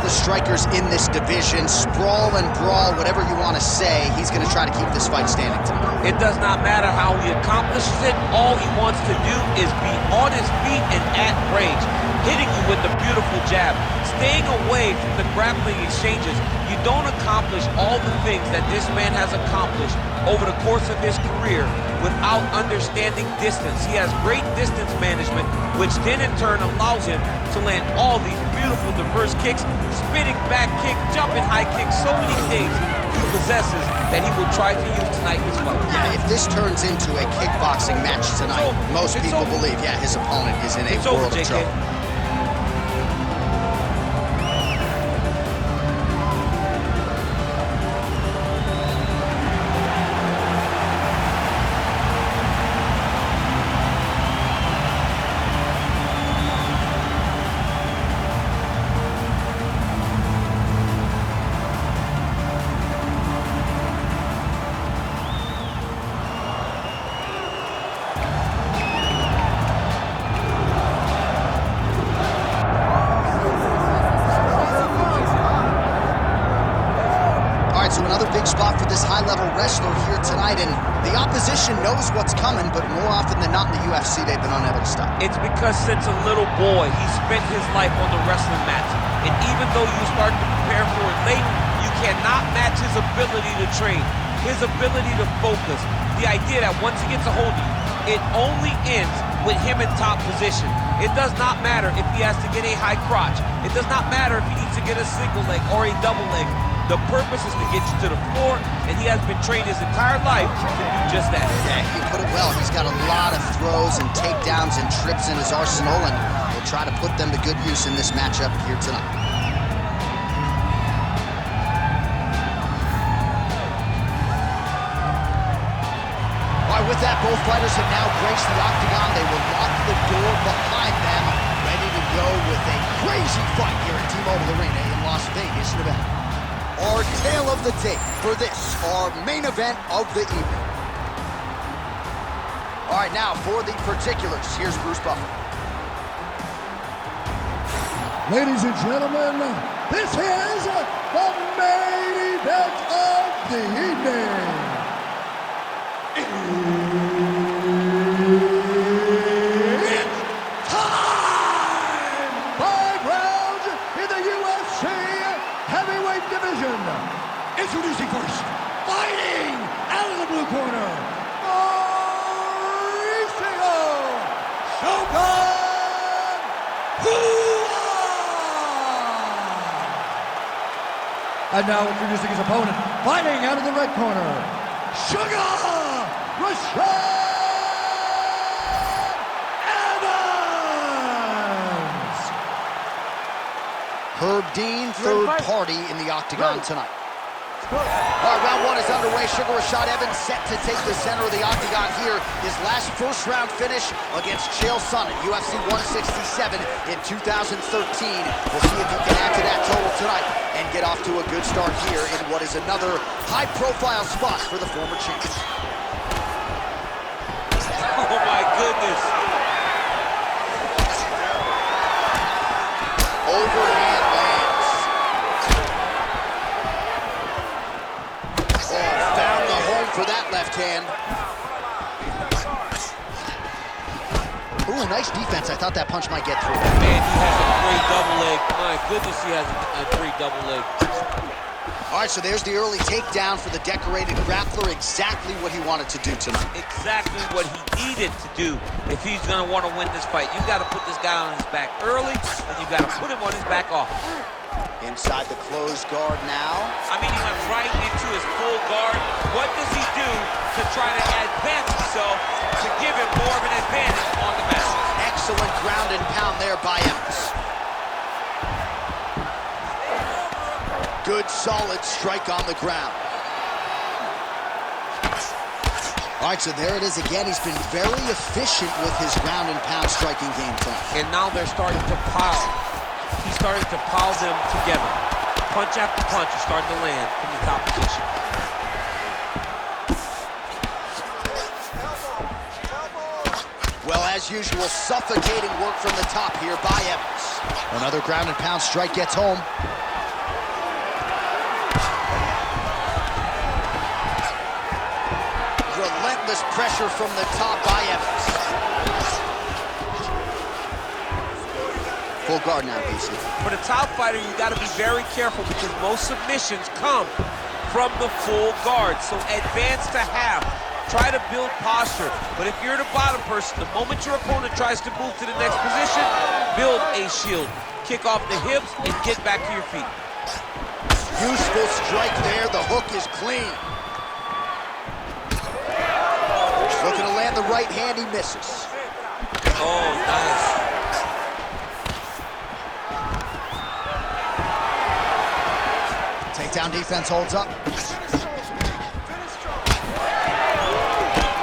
the strikers in this division. Sprawl and brawl, whatever you want to say, he's going to try to keep this fight standing tonight. It does not matter how he accomplishes it. All he wants to do is be on his feet and at range, hitting you with the beautiful jab, staying away from the grappling exchanges. You don't accomplish all the things that this man has accomplished over the course of his career without understanding distance. He has great distance management, which then in turn allows him to land all these beautiful diverse kicks, spinning back kick, jumping high kick, so many things he possesses that he will try to use tonight in his fight. Yeah, if this turns into a kickboxing match tonight, most people believe, yeah, his opponent is in a world of trouble. So another big spot for this high-level wrestler here tonight, and the opposition knows what's coming, but more often than not in the UFC, they've been unable to stop. It's because since a little boy, he spent his life on the wrestling mats, and even though you start to prepare for it late, you cannot match his ability to train, his ability to focus, the idea that once he gets a hold of you, it only ends with him in top position. It does not matter if he has to get a high crotch. It does not matter if he needs to get a single leg or a double leg. The purpose is to get you to the floor, and he has been trained his entire life to do just that. Yeah, you put it well. He's got a lot of throws and takedowns and trips in his arsenal, and he'll try to put them to good use in this matchup here tonight. All right, with that, both fighters have now graced the octagon. They will lock the door behind them, ready to go with a crazy fight here at T-Mobile Arena in Las Vegas, Nevada. Our tale of the tape for this, our main event of the evening. All right, now for the particulars, here's Bruce Buffer. Ladies and gentlemen, this is the main event of the evening. It's time! 5 rounds in the UFC heavyweight division. Introducing first, fighting out of the blue corner, Shogun Rua! And now introducing his opponent, fighting out of the red corner, Shogun Rashad Evans! Herb Dean, third party in the octagon tonight. All right, round one is underway. Shogun Rashad Evans set to take the center of the octagon here. His last first-round finish against Chael Sonnen, UFC 167 in 2013. We'll see if he can add to that total tonight and get off to a good start here in what is another high-profile spot for the former champion. Oh, my goodness. Overhand lands. Found the home for that left hand. Ooh, nice defense. I thought that punch might get through. Man, he has a great double leg. My goodness, he has a great double leg. All right, so there's the early takedown for the decorated grappler. Exactly what he wanted to do tonight. Exactly what he needed to do if he's going to want to win this fight. You got to put this guy on his back early, and you got to put him on his back often. Inside the closed guard now. I mean, he went right into his full guard. What does he do to try to advance himself to give him more of an advantage on the mat? Excellent ground and pound there by Evans. Good, solid strike on the ground. All right, so there it is again. He's been very efficient with his ground and pound striking game tonight. And now they're starting to pile. He's starting to pile them together. Punch after punch is starting to land from the top position. Well, as usual, suffocating work from the top here by Evans. Another ground and pound strike gets home. relentless pressure from the top by Evans. Full guard now, DC. For the top fighter, you got to be very careful because most submissions come from the full guard. So advance to half. Try to build posture. But if you're the bottom person, the moment your opponent tries to move to the next position, build a shield. Kick off the hips and get back to your feet. Useful strike there. The hook is clean. Looking to land the right hand, he misses. Oh, nice. Takedown defense holds up.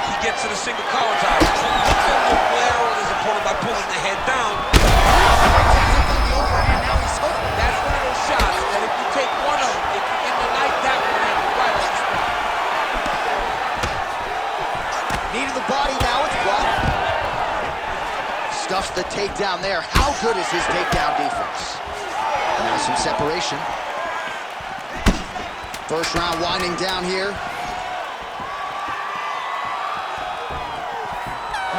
He gets to the single collar tie. He'll flare on his opponent by pulling the head down. That's one of those shots that if you take one of them, if you end the night, that one lands right on the spot. Knee to the body now, it's blocked. Stuffs the takedown there. How good is his takedown defense? Now some separation. First round winding down here.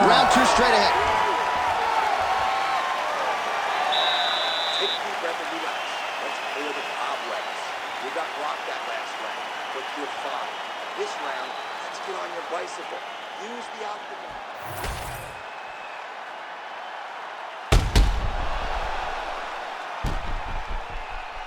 Round two straight ahead. Take a deep breath and relax. Let's clear the cobwebs. You got rocked that last round, but you're fine. This round, let's get on your bicycle. Use the octagon.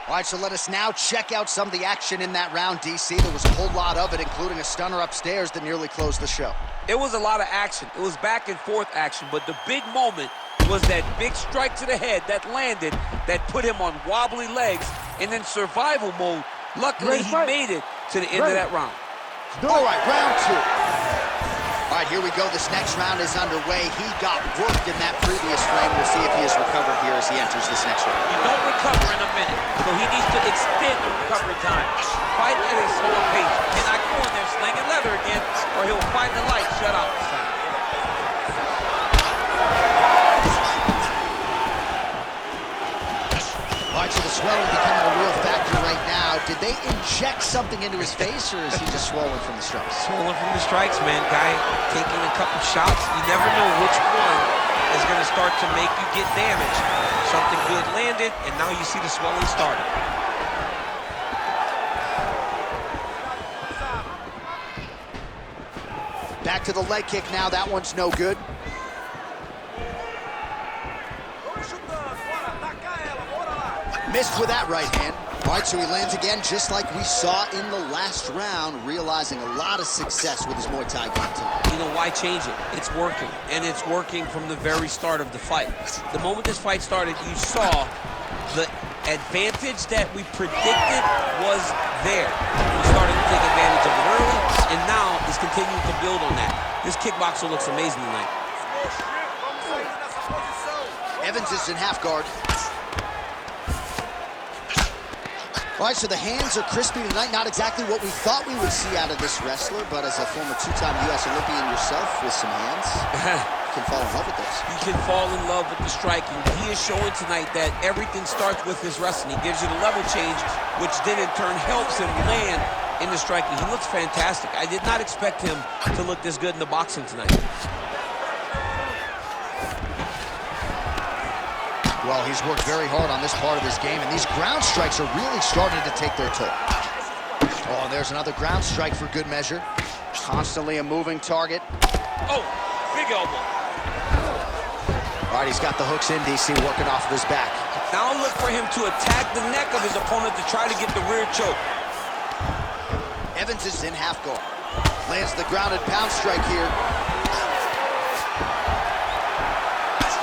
All right, so let us now check out some of the action in that round, DC. There was a whole lot of it, including a stunner upstairs that nearly closed the show. It was a lot of action. It was back and forth action, but the big moment was that big strike to the head that landed, that put him on wobbly legs, and in survival mode, luckily he made it to the end of that round. All right, round two. All right, here we go. This next round is underway. He got worked in that previous frame. We'll see if he has recovered here as he enters this next round. You don't recover in a minute, so he needs to extend the recovery time. Fight at a slower pace. And I go in there slinging leather again, or he'll find the light shut off this time. All right, so the swelling becoming a real factor right now. Did they inject something into his face, or is he just swollen from the strikes? Swollen from the strikes, man. Guy taking a couple shots. You never know which one is going to start to make you get damaged. Something good landed, and now you see the swelling starting. Back to the leg kick now. That one's no good. Missed with that right hand. All right, so he lands again, just like we saw in the last round, realizing a lot of success with his Muay Thai game tonight. You know, why change it? It's working, and it's working from the very start of the fight. The moment this fight started, you saw the advantage that we predicted was there. We started to take advantage of it early, and now is continuing to build on that. This kickboxer looks amazing tonight. Evans is in half guard. All right, so the hands are crispy tonight. Not exactly what we thought we would see out of this wrestler, but as a former two-time U.S. Olympian yourself with some hands, you can fall in love with those. You can fall in love with the striking. He is showing tonight that everything starts with his wrestling. He gives you the level change, which then in turn helps him land in the striking. He looks fantastic. I did not expect him to look this good in the boxing tonight. Well, he's worked very hard on this part of his game, and these ground strikes are really starting to take their toll. Oh, and there's another ground strike for good measure. Constantly a moving target. Oh, big elbow. All right, he's got the hooks in, DC, working off of his back. Now look for him to attack the neck of his opponent to try to get the rear choke. Evans is in half guard. Lands the grounded pound strike here.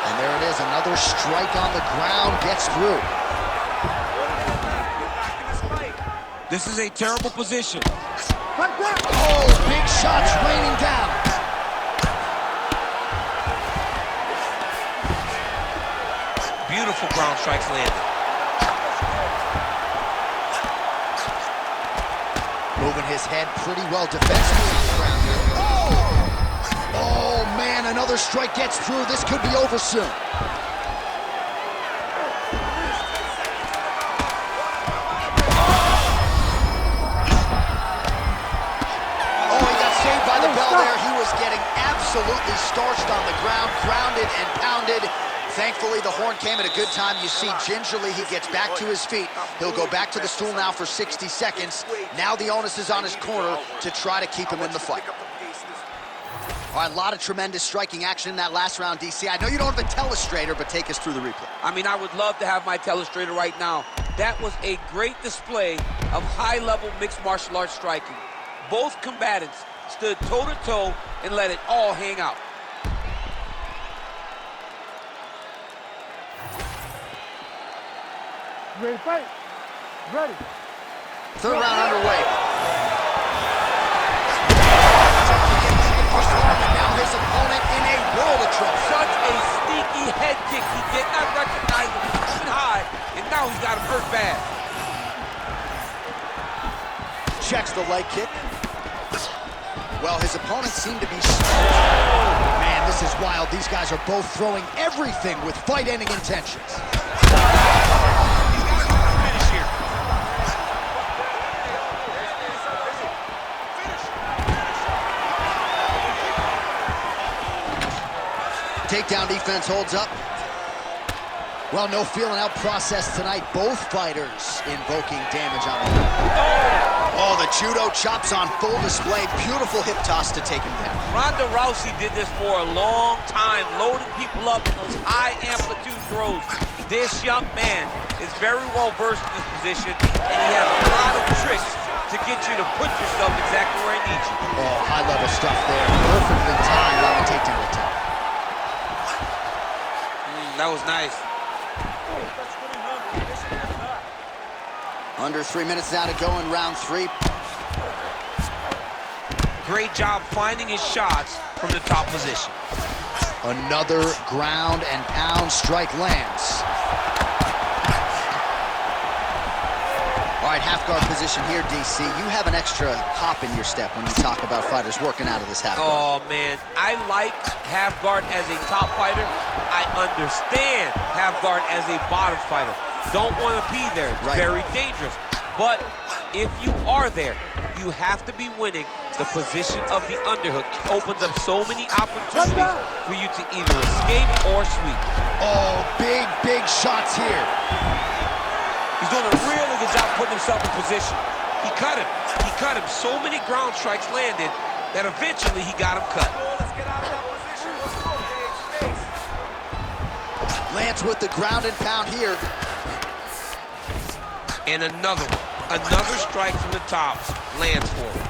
And there it is, another strike on the ground, gets through. This is a terrible position. Oh, big shots raining down. Beautiful ground strikes landed. Moving his head pretty well defensively on the ground here. Oh, man, another strike gets through. This could be over soon. Oh, he got saved by the bell there. He was absolutely starched on the ground, grounded and pounded. Thankfully, the horn came at a good time. You see, gingerly, he gets back to his feet. He'll go back to the stool now for 60 seconds. Now the onus is on his corner to try to keep him in the fight. All right, a lot of tremendous striking action in that last round, DC. I know you don't have a telestrator, but take us through the replay. I mean, I would love to have my telestrator right now. That was a great display of high-level mixed martial arts striking. Both combatants stood toe-to-toe and let it all hang out. Ready to fight? Ready. Third round underway. Now his opponent in a world of trouble. Such a sneaky head kick. He did not recognize him coming high, and now he's got him hurt bad. Checks the leg kick. Well, his opponent seemed to be... Man, this is wild. These guys are both throwing everything with fight-ending intentions. Takedown defense holds up. Well, no feeling out process tonight. Both fighters invoking damage on the ground. Oh, the judo chops on full display. Beautiful hip toss to take him down. Ronda Rousey did this for a long time, loading people up in those high amplitude throws. This young man is very well versed in this position, and he has a lot of tricks to get you to put yourself exactly where he needs you. Oh, high level stuff there. Perfectly timed on the takedown attempt. That was nice. Under 3 minutes now to go in round 3. Great job finding his shots from the top position. Another ground and pound strike lands. All right, half guard position here, DC. You have an extra hop in your step when you talk about fighters working out of this half guard. Oh, man. I like half guard as a top fighter. I understand half guard as a bottom fighter. Don't want to be there. It's very dangerous. But if you are there, you have to be winning. The position of the underhook opens up so many opportunities for you to either escape or sweep. Oh, big shots here. He's doing a really good job putting himself in position. He cut him. He cut him. So many ground strikes landed that eventually he got him cut. Let's get out of that position. Let's go, space. Lands with the ground and pound here. And another one. Another strike from the top lands for him.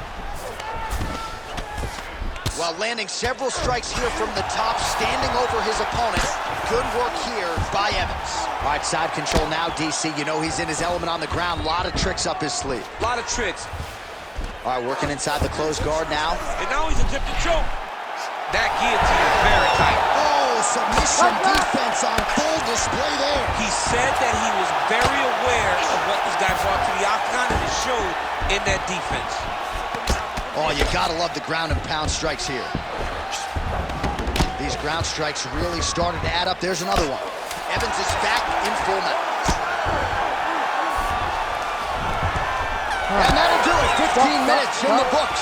While landing several strikes here from the top, standing over his opponent. Good work here by Evans. All right, side control now, DC. You know he's in his element on the ground. A lot of tricks up his sleeve. A lot of tricks. All right, working inside the closed guard now. And now he's attempting to choke. That guillotine is very tight. Oh, submission defense on full display there. He said that he was very aware of what this guy brought to the octagon, and it showed in that defense. Oh, you gotta love the ground and pound strikes here. These ground strikes really started to add up. There's another one. Evans is back in full mount. And that'll do it. 15 minutes in the books.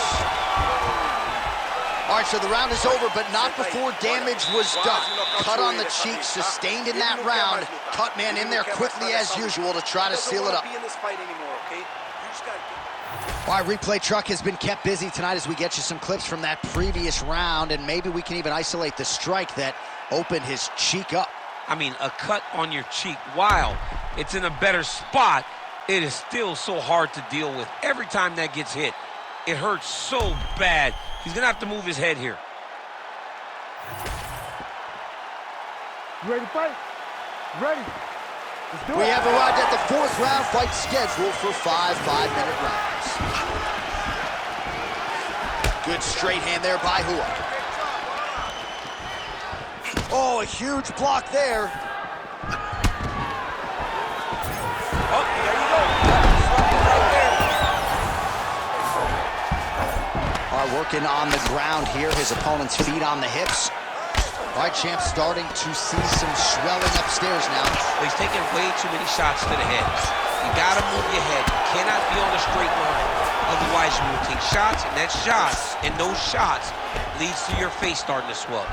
All right, so the round is over, but not before damage was done. Cut on the cheek, sustained in that round. Cut man in there quickly as usual to try to seal it up. All right, replay truck has been kept busy tonight as we get you some clips from that previous round, and maybe we can even isolate the strike that opened his cheek up. I mean, a cut on your cheek, while it's in a better spot, it is still so hard to deal with. Every time that gets hit, it hurts so bad. He's gonna have to move his head here. You ready to fight? Ready. Let's do it. We have arrived at the 4th round fight scheduled for 5 5-minute rounds. Good straight hand there by Rua. Oh, a huge block there. Oh, there you go. Right there. All right, working on the ground here. His opponent's feet on the hips. All right, champ starting to see some swelling upstairs now. He's taking way too many shots to the head. You gotta move your head. You cannot be on a straight line. Otherwise, you will take shots, and that shot and those shots leads to your face starting to swell.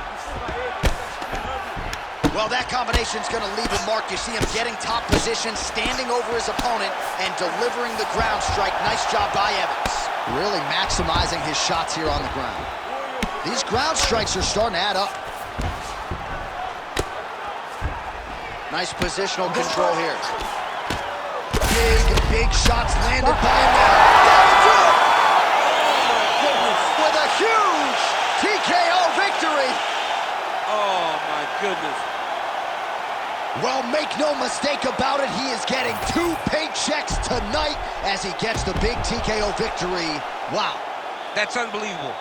Well, that combination's going to leave a mark. You see him getting top position, standing over his opponent, and delivering the ground strike. Nice job by Evans. Really maximizing his shots here on the ground. These ground strikes are starting to add up. Nice positional control here. Big shots landed by him now. With a huge TKO victory. Oh, my goodness. Well, make no mistake about it, he is getting 2 paychecks tonight as he gets the big TKO victory. Wow. That's unbelievable.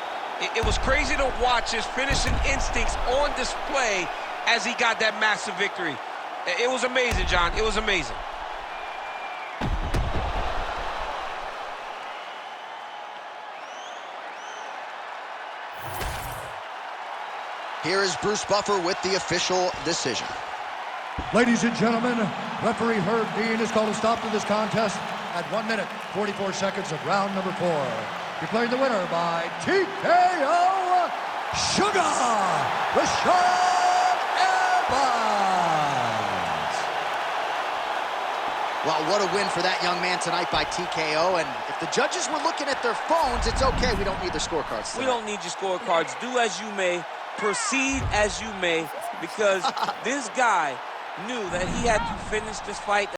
It was crazy to watch his finishing instincts on display as he got that massive victory. It was amazing, John. It was amazing. Here is Bruce Buffer with the official decision. Ladies and gentlemen, referee Herb Dean has called a stop to this contest at 1 minute, 44 seconds of round number 4. Declaring the winner by TKO, Shogun Rashad Evans. Well, what a win for that young man tonight by TKO. And if the judges were looking at their phones, it's okay. We don't need their scorecards tonight. We don't need your scorecards. Do as you may, proceed as you may, because this guy knew that he had to finish this fight.